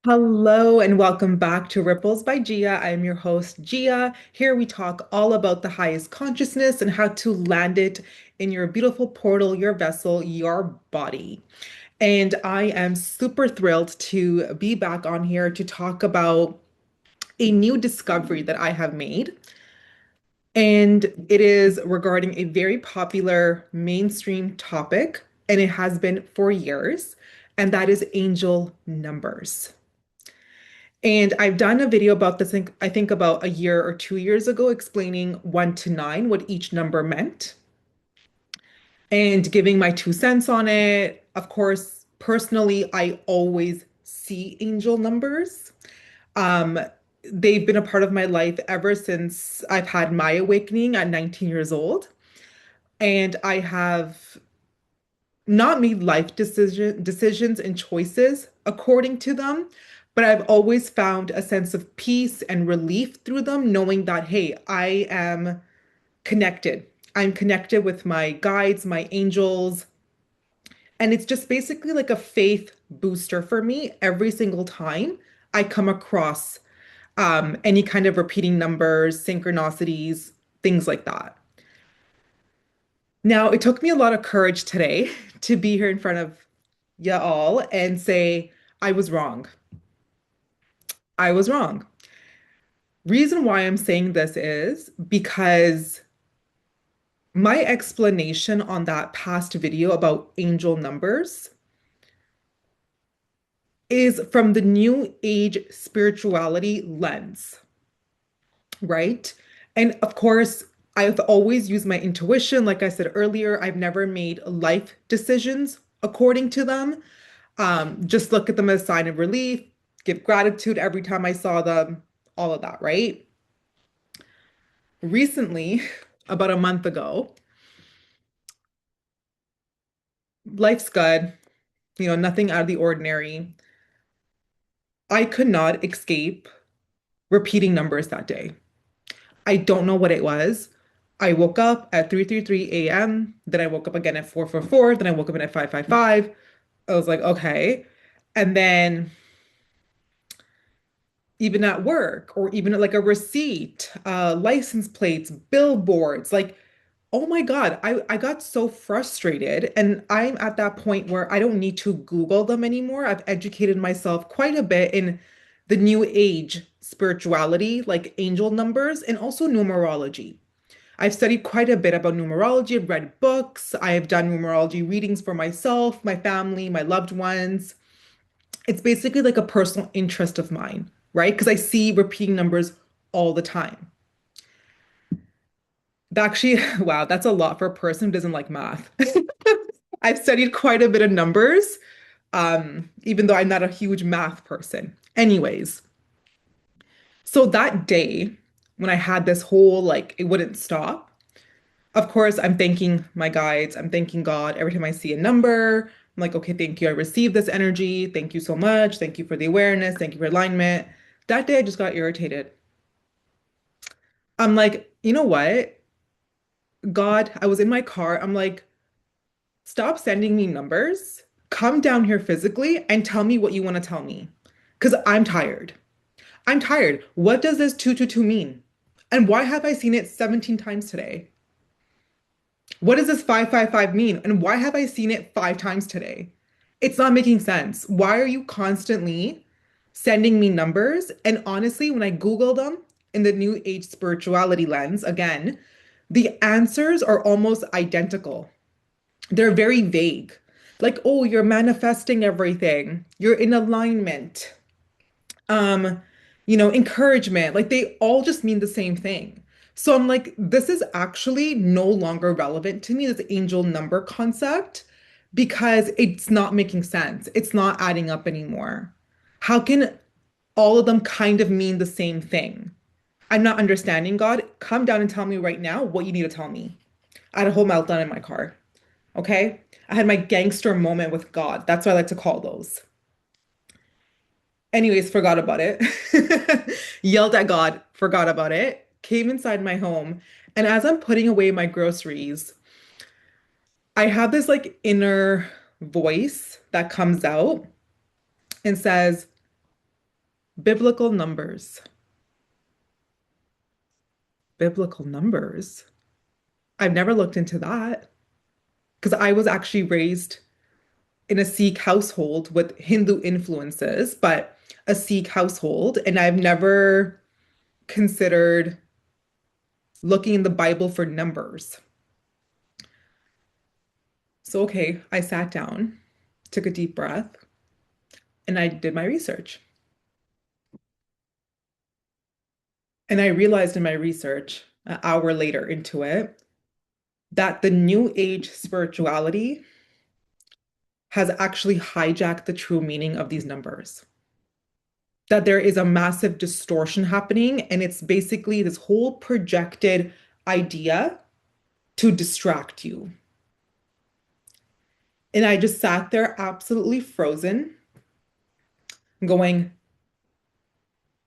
Hello and welcome back to Ripples by Gia. I am your host, Gia. Here we talk all about the highest consciousness and how to land it in your beautiful portal, your vessel, your body. And I am super thrilled to be back on here to talk about a new discovery that I have made. And it is regarding a very popular mainstream topic, and it has been for years, and that is angel numbers. And I've done a video about this, I think about a year or 2 years ago, explaining 1 to 9, what each number meant, and giving my 2 cents on it. Of course, personally, I always see angel numbers. Um, they've been a part of my life ever since I've had my awakening at 19 years old. And I have not made decisions and choices according to them, but I've always found a sense of peace and relief through them, knowing that, hey, I am connected. I'm connected with my guides, my angels, and it's just basically like a faith booster for me every single time I come across any kind of repeating numbers, synchronicities, things like that. Now, it took me a lot of courage today to be here in front of y'all and say, I was wrong. I was wrong. Reason why I'm saying this is because my explanation on that past video about angel numbers is from the new age spirituality lens, right? And of course, I've always used my intuition. Like I said earlier, I've never made life decisions according to them. Just look at them as a sign of relief, give gratitude every time I saw them, all of that, right? Recently, about a month ago, life's good, nothing out of the ordinary. I could not escape repeating numbers that day. I don't know what it was. I woke up at 3:33 a.m., then I woke up again at 4:44, then I woke up at 5:55. I was like, okay. And then even at work or even like a receipt, license plates, billboards, like, oh my God, I got so frustrated. And I'm at that point where I don't need to Google them anymore. I've educated myself quite a bit in the new age spirituality, like angel numbers and also numerology. I've studied quite a bit about numerology. I've read books. I have done numerology readings for myself, my family, my loved ones. It's basically like a personal interest of mine, right? Because I see repeating numbers all the time. Actually, wow, that's a lot for a person who doesn't like math. I've studied quite a bit of numbers, even though I'm not a huge math person. Anyways, so that day when I had this whole like it wouldn't stop, of course, I'm thanking my guides, I'm thanking God every time I see a number. I'm like, okay, thank you. I received this energy. Thank you so much. Thank you for the awareness. Thank you for alignment. That day I just got irritated. I'm like, you know what? God, I was in my car. I'm like, stop sending me numbers. Come down here physically and tell me what you want to tell me. Because I'm tired. I'm tired. What does this 222 mean? And why have I seen it 17 times today? What does this 555 mean? And why have I seen it 5 times today? It's not making sense. Why are you constantly sending me numbers? And honestly, when I Google them in the new age spirituality lens, again, the answers are almost identical. They're very vague. Like, oh, you're manifesting everything. You're in alignment. Um, encouragement. Like they all just mean the same thing. So I'm like, this is actually no longer relevant to me, this angel number concept, because it's not making sense. It's not adding up anymore. How can all of them kind of mean the same thing? I'm not understanding, God. Come down and tell me right now what you need to tell me. I had a whole meltdown in my car. Okay. I had my gangster moment with God. That's what I like to call those. Anyways, forgot about it. Yelled at God, forgot about it. Came inside my home. And as I'm putting away my groceries, I have this inner voice that comes out and says, Biblical numbers. Biblical numbers. I've never looked into that because I was actually raised in a Sikh household with Hindu influences, but a Sikh household, and I've never considered looking in the Bible for numbers. So, okay, I sat down, took a deep breath, and I did my research. And I realized in my research, an hour later into it, that the New Age spirituality has actually hijacked the true meaning of these numbers. That there is a massive distortion happening, and it's basically this whole projected idea to distract you. And I just sat there absolutely frozen, going,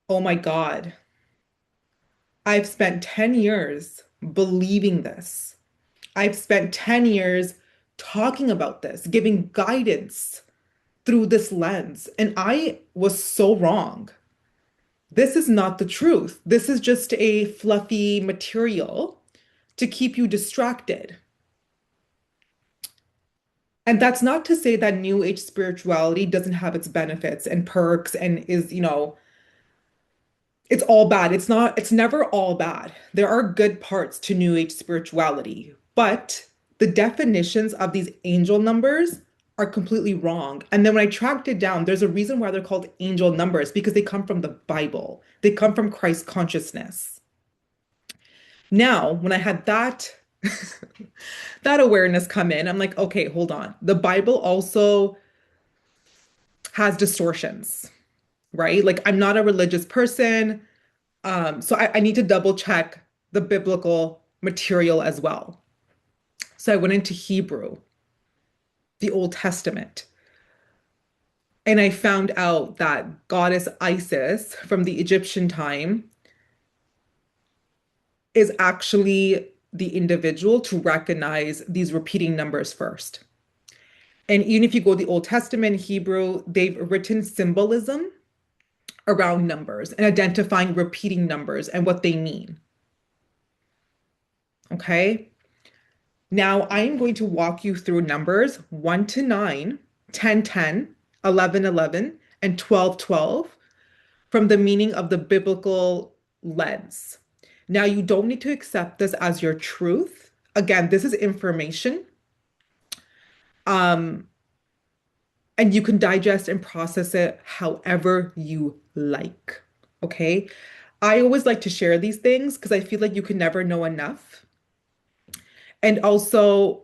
oh my God, I've spent 10 years believing this. I've spent 10 years talking about this, giving guidance through this lens, and I was so wrong. This is not the truth. This is just a fluffy material to keep you distracted. And that's not to say that New Age spirituality doesn't have its benefits and perks and is, it's all bad. It's not, it's never all bad. There are good parts to New Age spirituality, but the definitions of these angel numbers are completely wrong. And then when I tracked it down, there's a reason why they're called angel numbers because they come from the Bible. They come from Christ consciousness. Now, when I had that that awareness come in, I'm like, okay, hold on. The Bible also has distortions, right? Like I'm not a religious person. So I need to double check the biblical material as well. So I went into Hebrew, the Old Testament, and I found out that goddess Isis from the Egyptian time is actually the individual to recognize these repeating numbers first. And even if you go to the Old Testament Hebrew, they've written symbolism around numbers and identifying repeating numbers and what they mean. Okay. Now I'm going to walk you through numbers 1 to 9, 10, 10, 11, 11, and 12, 12 from the meaning of the biblical lens. Now you don't need to accept this as your truth. Again, this is information. Um, and you can digest and process it however you like. Okay. I always like to share these things because I feel like you can never know enough. And also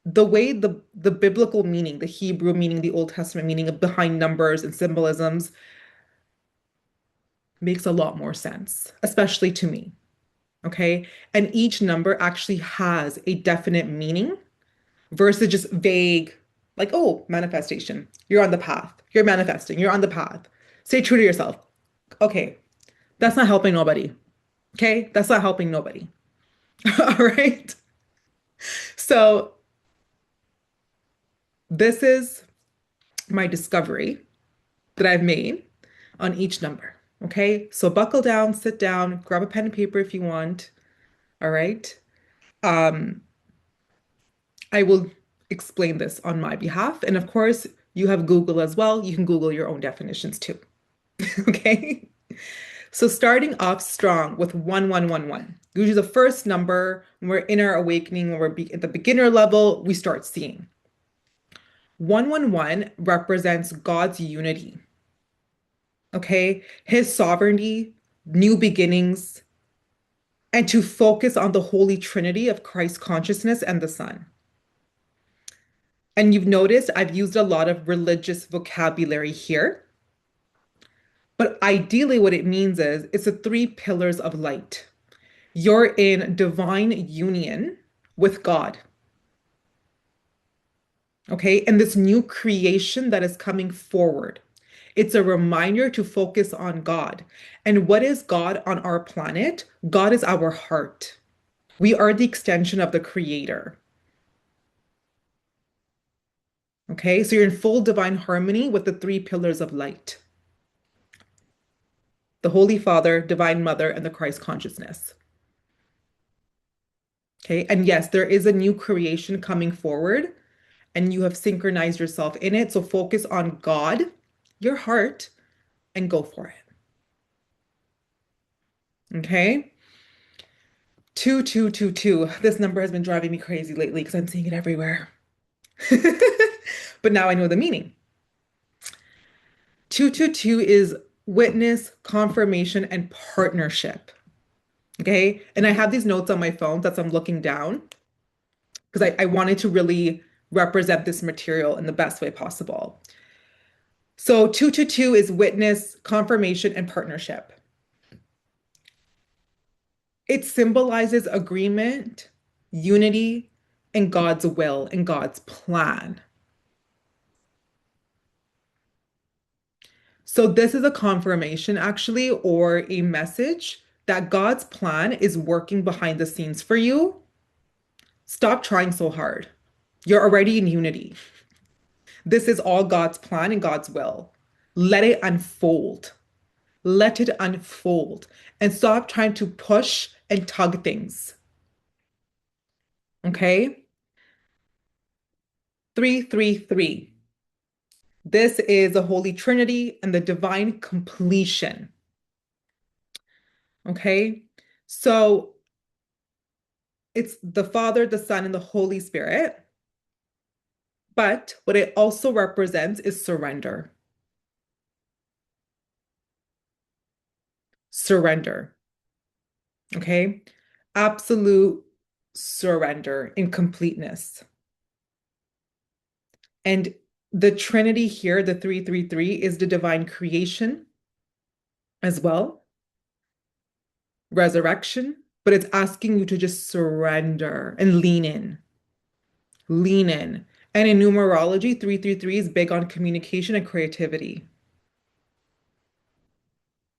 the way the biblical meaning, the Hebrew meaning, the Old Testament meaning of behind numbers and symbolisms makes a lot more sense, especially to me. Okay. And each number actually has a definite meaning versus just vague, like, oh, manifestation. You're on the path. You're manifesting. You're on the path. Stay true to yourself. Okay. That's not helping nobody. Okay. That's not helping nobody. All right. So this is my discovery that I've made on each number. Okay. So buckle down, sit down, grab a pen and paper if you want. All right. Um, I will explain this on my behalf. And of course, you have Google as well. You can Google your own definitions too. Okay. So starting off strong with 1111. Usually the first number when we're in our awakening, when we're at the beginner level, we start seeing. 111 represents God's unity. Okay. His sovereignty, new beginnings, and to focus on the Holy Trinity of Christ consciousness and the Son. And you've noticed I've used a lot of religious vocabulary here, but ideally what it means is it's the three pillars of light. You're in divine union with God, okay? And this new creation that is coming forward. It's a reminder to focus on God. And what is God on our planet? God is our heart. We are the extension of the Creator. Okay, so you're in full divine harmony with the three pillars of light. the Holy Father, Divine Mother, and the Christ consciousness. Okay. And yes, there is a new creation coming forward, and you have synchronized yourself in it. So focus on God, your heart, and go for it. Okay. 2222. This number has been driving me crazy lately because I'm seeing it everywhere. But now I know the meaning. 222 is witness, confirmation, and partnership. Okay. And I have these notes on my phone that I'm looking down because I wanted to really represent this material in the best way possible. So 222 is witness, confirmation, and partnership. It symbolizes agreement, unity, and God's will and God's plan. So this is a confirmation, actually, or a message that God's plan is working behind the scenes for you. Stop trying so hard. You're already in unity. This is all God's plan and God's will. Let it unfold. Let it unfold and stop trying to push and tug things. Okay? 333. This is the Holy Trinity and the divine completion. Okay? So it's the Father, the Son, and the Holy Spirit. But what it also represents is surrender. Surrender. Okay? Absolute surrender in completeness. And the Trinity here, the 333, is the divine creation as well, resurrection, but it's asking you to just surrender and lean in. Lean in. And in numerology, 333 is big on communication and creativity.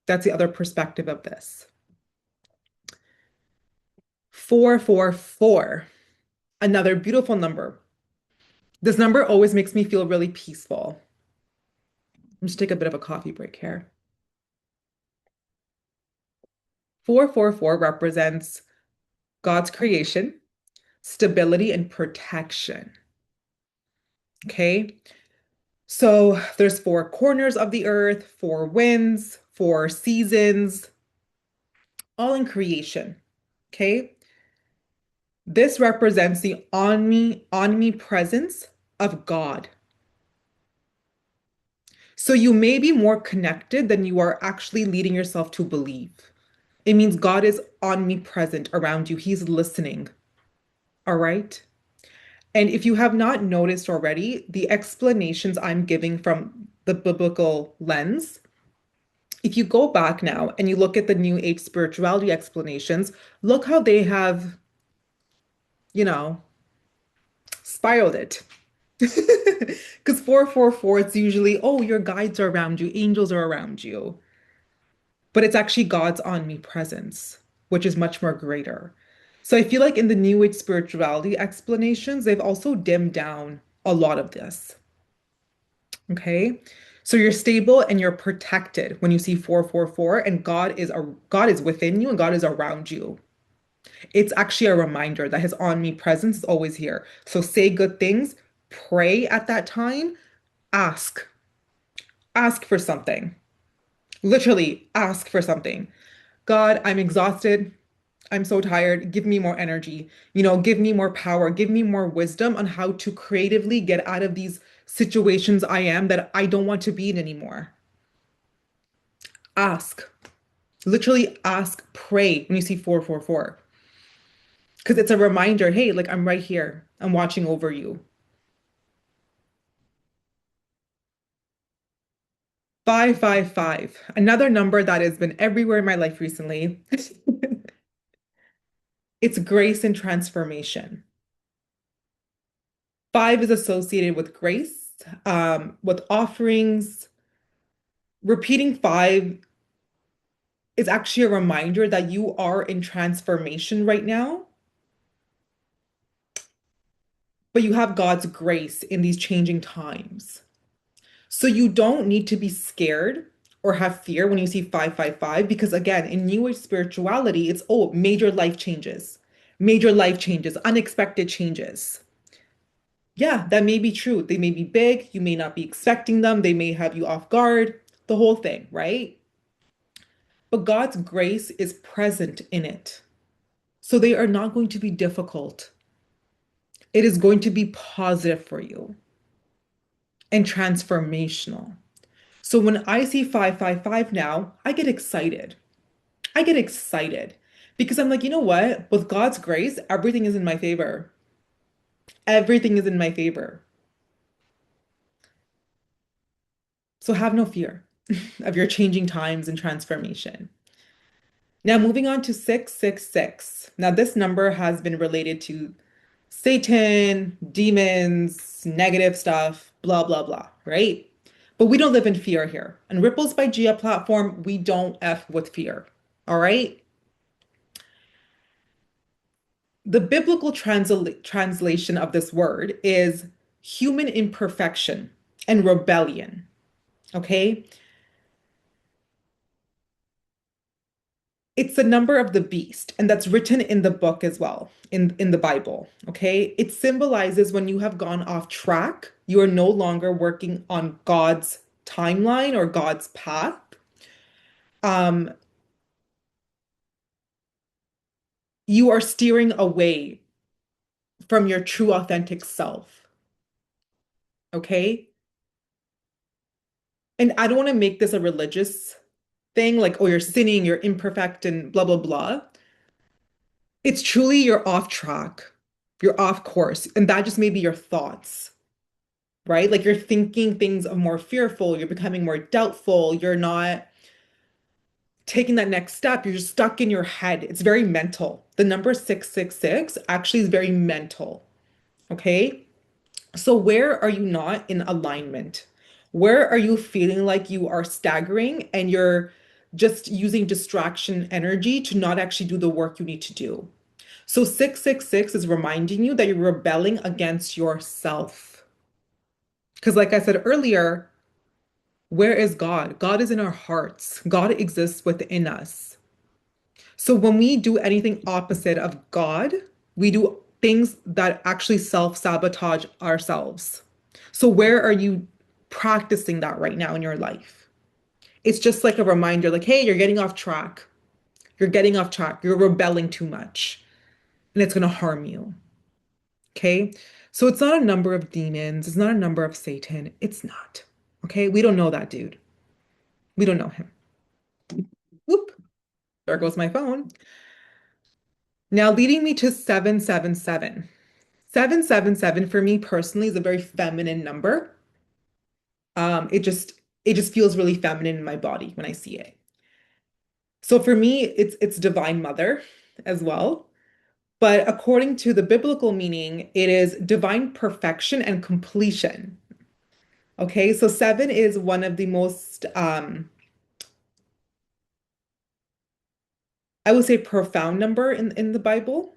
That's the other perspective of this. 444, another beautiful number. This number always makes me feel really peaceful. Let's take a bit of a coffee break here. 444 represents God's creation, stability, and protection. Okay. So there's four corners of the earth, four winds, four seasons, all in creation. Okay. This represents the omnipresence of God. So you may be more connected than you are actually leading yourself to believe. It means God is omnipresent around you. He's listening. All right. And if you have not noticed already, the explanations I'm giving from the biblical lens, if you go back now and you look at the New Age spirituality explanations, look how they have, you know, spiraled it. Because 444, it's usually, oh, your guides are around you, angels are around you. But it's actually God's omnipresence, which is much more greater. So I feel like in the New Age spirituality explanations, they've also dimmed down a lot of this. Okay. So you're stable and you're protected when you see 444, and God is within you and God is around you. It's actually a reminder that his omnipresence is always here. So say good things, pray at that time, ask. Ask for something. Literally ask for something. God, I'm exhausted. I'm so tired. Give me more energy. Give me more power. Give me more wisdom on how to creatively get out of these situations I am that I don't want to be in anymore. Ask. Literally ask, pray when you see 444. Because it's a reminder, hey, like I'm right here. I'm watching over you. 555, another number that has been everywhere in my life recently. It's grace and transformation. Five is associated with grace, with offerings. Repeating five is actually a reminder that you are in transformation right now, but you have God's grace in these changing times. So you don't need to be scared or have fear when you see 555 because again, in New Age spirituality, it's oh, major life changes, unexpected changes. Yeah, that may be true. They may be big, you may not be expecting them, they may have you off guard, the whole thing, right? But God's grace is present in it. So they are not going to be difficult. It is going to be positive for you and transformational. So when I see 555 now, I get excited. I get excited because I'm like, you know what? With God's grace, everything is in my favor. Everything is in my favor. So have no fear of your changing times and transformation. Now, moving on to 666. Now, this number has been related to Satan, demons, negative stuff, blah, blah, blah, right? But we don't live in fear here. On Ripples by Gia platform, we don't F with fear. All right? The biblical translation of this word is human imperfection and rebellion. Okay? It's the number of the beast, and that's written in the book as well, in the Bible. Okay? It symbolizes when you have gone off track, you are no longer working on God's timeline or God's path. Um, you are steering away from your true authentic self. Okay? And I don't want to make this a religious thing, like, oh, you're sinning, you're imperfect, and blah, blah, blah. It's truly you're off track, you're off course. And that just may be your thoughts, right? Like you're thinking things are more fearful, you're becoming more doubtful, you're not taking that next step, you're just stuck in your head. It's very mental. The number 666 actually is very mental. Okay. So where are you not in alignment? Where are you feeling like you are staggering and you're just using distraction energy to not actually do the work you need to do? So 666 is reminding you that you're rebelling against yourself. Because, like I said earlier, where is God? God is in our hearts, God exists within us. So when we do anything opposite of God, we do things that actually self-sabotage ourselves. So where are you practicing that right now in your life? It's just like a reminder, like, hey, you're getting off track. You're getting off track. You're rebelling too much, and it's going to harm you. Okay. So it's not a number of demons. It's not a number of Satan. It's not. Okay. We don't know that dude. We don't know him. Whoop. There goes my phone. Now leading me to 777. 777 for me personally is a very feminine number. It just feels really feminine in my body when I see it. So for me, it's Divine Mother as well. But according to the biblical meaning, it is divine perfection and completion. Okay, so seven is one of the most, I would say, profound number in the Bible.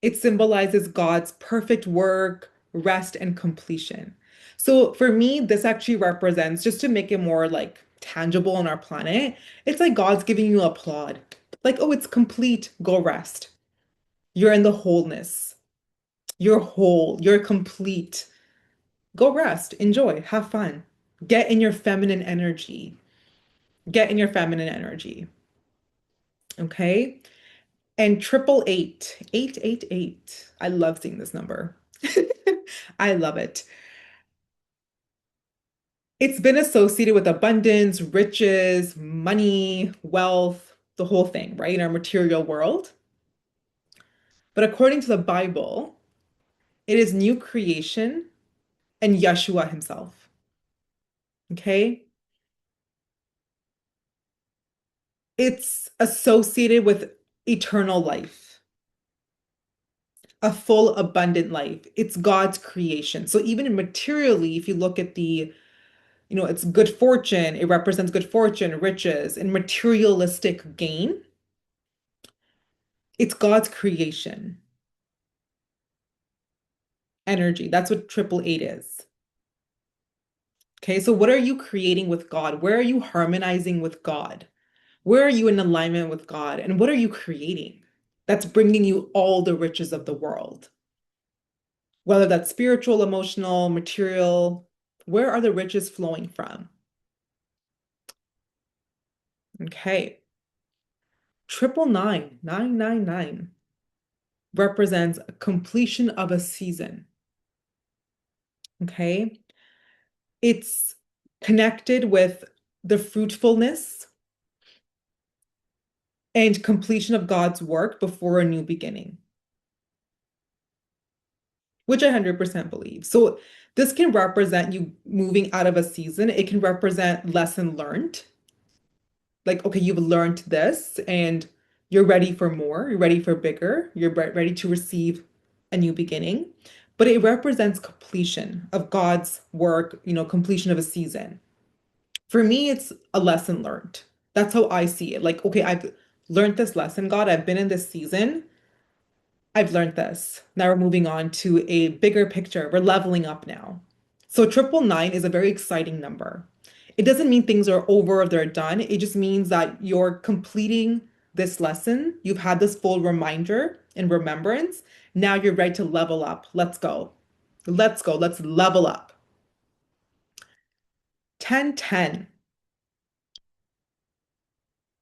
It symbolizes God's perfect work, rest, and completion. So for me, this actually represents, just to make it more like tangible on our planet, it's like God's giving you applaud. Like, oh, it's complete, go rest. You're in the wholeness. You're whole, you're complete. Go rest, enjoy, have fun. Get in your feminine energy. Get in your feminine energy. Okay. And 888, 888. I love seeing this number. I love it. It's been associated with abundance, riches, money, wealth, the whole thing, right? In our material world. But according to the Bible, it is new creation and Yeshua himself. Okay. It's associated with eternal life, a full, abundant life. It's God's creation. So even materially, if you look at it's good fortune, it represents good fortune, riches, and materialistic gain. It's God's creation, energy. That's what 888 is. Okay, so what are you creating with God? Where are you harmonizing with God? Where are you in alignment with God? And what are you creating that's bringing you all the riches of the world? Whether that's spiritual, emotional, material, where are the riches flowing from? Okay, 999 represents a completion of a season. Okay, it's connected with the fruitfulness and completion of God's work before a new beginning, which I 100% believe. So this can represent you moving out of a season. It can represent lesson learned. Like, okay, you've learned this and you're ready for more, you're ready for bigger, you're ready to receive a new beginning. But it represents completion of God's work, completion of a season. For me, it's a lesson learned. That's how I see it. Like, okay, I've learned this lesson, God. I've been in this season. I've learned this. Now we're moving on to a bigger picture. We're leveling up now. So 999 is a very exciting number. It doesn't mean things are over or they're done. It just means that you're completing this lesson. You've had this full reminder and remembrance. Now you're ready to level up. Let's go. Let's go. Let's level up. 1010.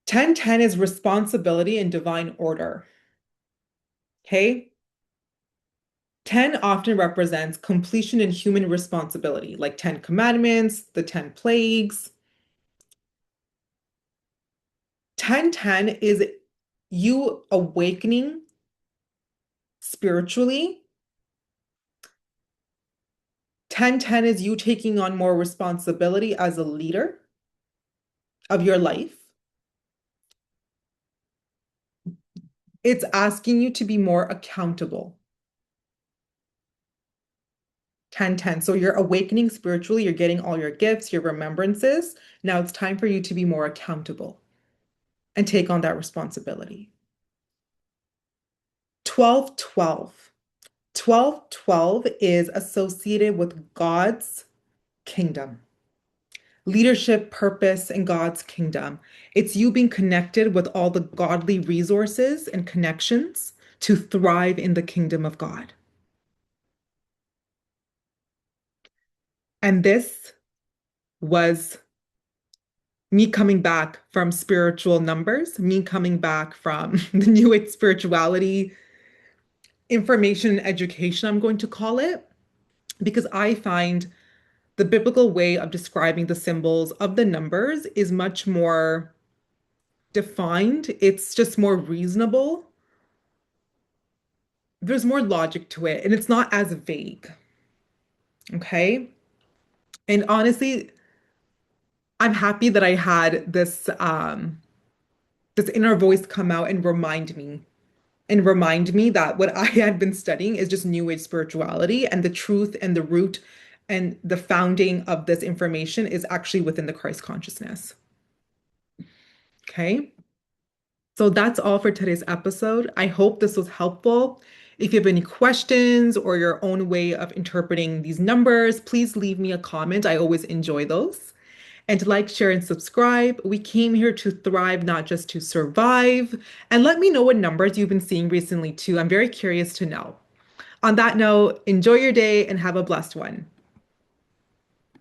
1010 is responsibility and divine order. Okay? 10 often represents completion in human responsibility, like 10 commandments, the 10 plagues. 1010 is you awakening spiritually. 1010 is you taking on more responsibility as a leader of your life. It's asking you to be more accountable. 1010. So you're awakening spiritually, you're getting all your gifts, your remembrances. Now it's time for you to be more accountable and take on that responsibility. 1212. 1212 is associated with God's kingdom, leadership, purpose, and God's kingdom. It's you being connected with all the godly resources and connections to thrive in the kingdom of God. And this was me coming back from spiritual numbers, me coming back from the New Age spirituality information and education, I'm going to call it, because I find the biblical way of describing the symbols of the numbers is much more defined. It's just more reasonable. There's more logic to it, and it's not as vague. Okay. And honestly, I'm happy that I had this inner voice come out and remind me that what I had been studying is just New Age spirituality, and the truth and the root and the founding of this information is actually within the Christ consciousness. Okay. So that's all for today's episode. I hope this was helpful. If you have any questions or your own way of interpreting these numbers, please leave me a comment. I always enjoy those. And like, share, and subscribe. We came here to thrive, not just to survive. And let me know what numbers you've been seeing recently, too. I'm very curious to know. On that note, enjoy your day and have a blessed one.